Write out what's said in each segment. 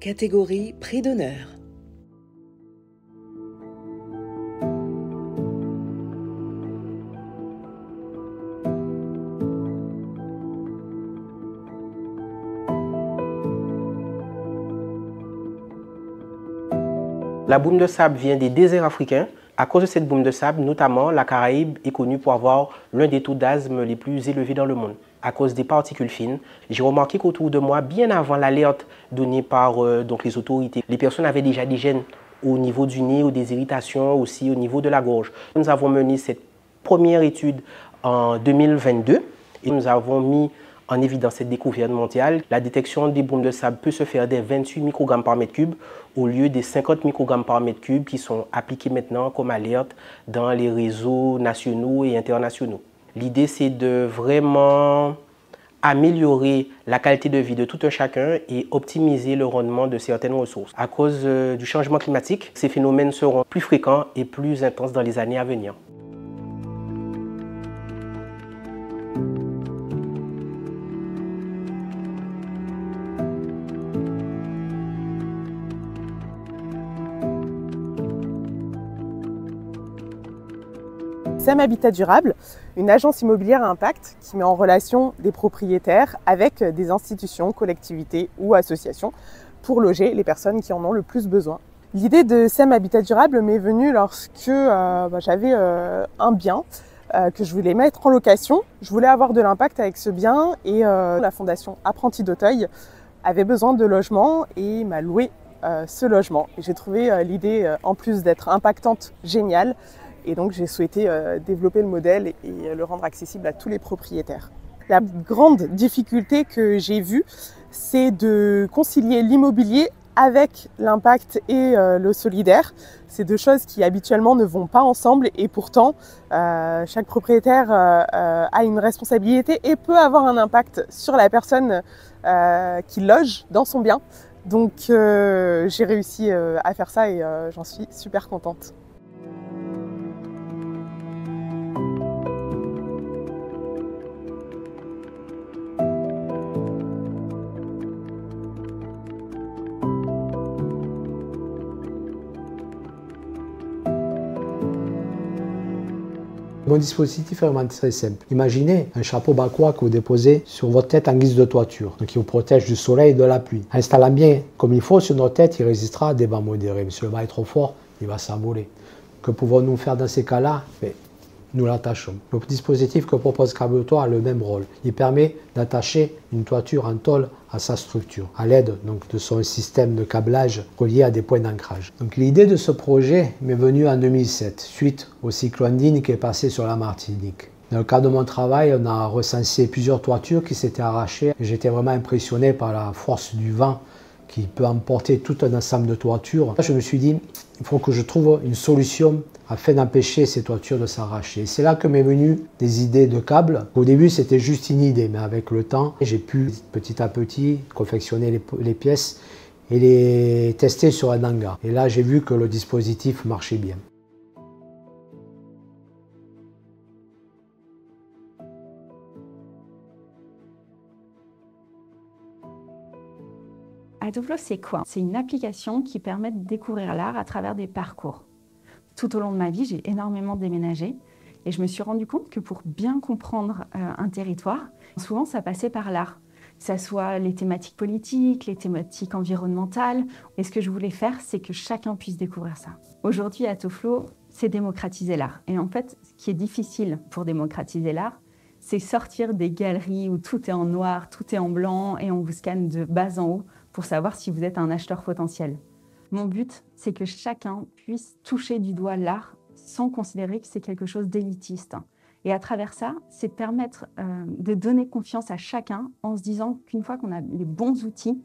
Catégorie Prix d'honneur. La boum de sable vient des déserts africains. À cause de cette boum de sable, notamment, la Caraïbe est connue pour avoir l'un des taux d'asthme les plus élevés dans le monde. À cause des particules fines, j'ai remarqué qu'autour de moi, bien avant l'alerte donnée par les autorités, les personnes avaient déjà des gènes au niveau du nez ou des irritations aussi au niveau de la gorge. Nous avons mené cette première étude en 2022 et nous avons mis en évidence cette découverte mondiale. La détection des boumes de sable peut se faire dès 28 microgrammes par mètre cube au lieu des 50 microgrammes par mètre cube qui sont appliqués maintenant comme alerte dans les réseaux nationaux et internationaux. L'idée, c'est de vraiment améliorer la qualité de vie de tout un chacun et optimiser le rendement de certaines ressources. À cause du changement climatique, ces phénomènes seront plus fréquents et plus intenses dans les années à venir. SEM Habitat Durable, une agence immobilière à impact qui met en relation des propriétaires avec des institutions, collectivités ou associations pour loger les personnes qui en ont le plus besoin. L'idée de SEM Habitat Durable m'est venue lorsque j'avais un bien que je voulais mettre en location. Je voulais avoir de l'impact avec ce bien et la fondation Apprentis d'Auteuil avait besoin de logement et m'a loué ce logement. Et j'ai trouvé l'idée, en plus d'être impactante, géniale. Et donc j'ai souhaité développer le modèle et le rendre accessible à tous les propriétaires. La grande difficulté que j'ai vue, c'est de concilier l'immobilier avec l'impact et le solidaire. C'est deux choses qui habituellement ne vont pas ensemble et pourtant chaque propriétaire a une responsabilité et peut avoir un impact sur la personne qui loge dans son bien. Donc j'ai réussi à faire ça et j'en suis super contente. Mon dispositif est vraiment très simple. Imaginez un chapeau bakwa que vous déposez sur votre tête en guise de toiture, donc qui vous protège du soleil et de la pluie. En installant bien comme il faut sur notre tête, il résistera à des vents modérés. Mais si le vent est trop fort, il va s'envoler. Que pouvons-nous faire dans ces cas-là? Nous l'attachons. Le dispositif que propose Câble-Toit a le même rôle. Il permet d'attacher une toiture en tôle à sa structure, à l'aide de son système de câblage relié à des points d'ancrage. L'idée de ce projet m'est venue en 2007, suite au cyclone Digne qui est passé sur la Martinique. Dans le cadre de mon travail, on a recensé plusieurs toitures qui s'étaient arrachées. J'étais vraiment impressionné par la force du vent qui peut emporter tout un ensemble de toitures. Je me suis dit, il faut que je trouve une solution afin d'empêcher ces toitures de s'arracher. C'est là que m'est venue des idées de câbles. Au début, c'était juste une idée, mais avec le temps, j'ai pu petit à petit confectionner les pièces et les tester sur un hangar. Et là, j'ai vu que le dispositif marchait bien. Atoflo, c'est quoi? C'est une application qui permet de découvrir l'art à travers des parcours. Tout au long de ma vie, j'ai énormément déménagé et je me suis rendu compte que pour bien comprendre un territoire, souvent ça passait par l'art. Que ça soit les thématiques politiques, les thématiques environnementales. Et ce que je voulais faire, c'est que chacun puisse découvrir ça. Aujourd'hui, Atoflo, c'est démocratiser l'art. Et en fait, ce qui est difficile pour démocratiser l'art, c'est sortir des galeries où tout est en noir, tout est en blanc et on vous scanne de bas en haut pour savoir si vous êtes un acheteur potentiel. Mon but, c'est que chacun puisse toucher du doigt l'art sans considérer que c'est quelque chose d'élitiste. Et à travers ça, c'est permettre de donner confiance à chacun en se disant qu'une fois qu'on a les bons outils,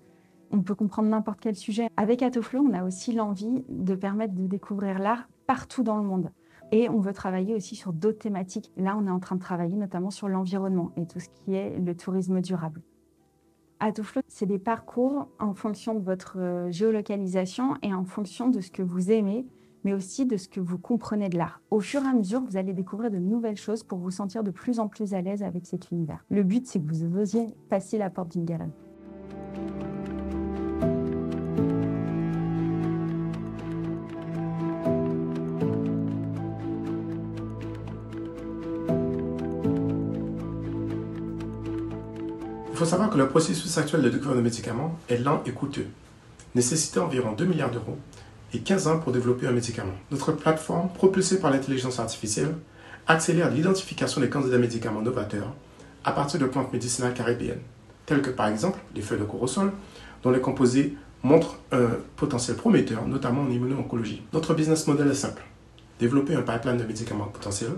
on peut comprendre n'importe quel sujet. Avec Atoflo, on a aussi l'envie de permettre de découvrir l'art partout dans le monde. Et on veut travailler aussi sur d'autres thématiques. Là, on est en train de travailler notamment sur l'environnement et tout ce qui est le tourisme durable. Atoflo, c'est des parcours en fonction de votre géolocalisation et en fonction de ce que vous aimez, mais aussi de ce que vous comprenez de l'art. Au fur et à mesure, vous allez découvrir de nouvelles choses pour vous sentir de plus en plus à l'aise avec cet univers. Le but, c'est que vous osiez passer la porte d'une galerie. Il faut savoir que le processus actuel de découverte de médicaments est lent et coûteux, nécessitant environ 2 milliards d'euros et 15 ans pour développer un médicament. Notre plateforme, propulsée par l'intelligence artificielle, accélère l'identification des candidats médicaments novateurs à partir de plantes médicinales caribéennes, telles que par exemple les feuilles de corosol, dont les composés montrent un potentiel prometteur, notamment en immuno-oncologie. Notre business model est simple: développer un pipeline de médicaments potentiels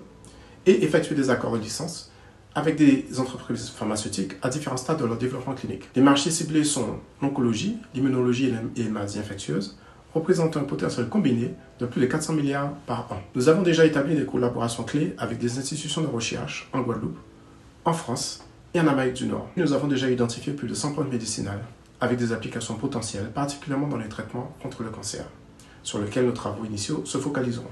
et effectuer des accords de licence avec des entreprises pharmaceutiques à différents stades de leur développement clinique. Les marchés ciblés sont l'oncologie, l'immunologie et les maladies infectieuses, représentant un potentiel combiné de plus de 400 milliards par an. Nous avons déjà établi des collaborations clés avec des institutions de recherche en Guadeloupe, en France et en Amérique du Nord. Nous avons déjà identifié plus de 100 plantes médicinales avec des applications potentielles, particulièrement dans les traitements contre le cancer, sur lesquels nos travaux initiaux se focaliseront.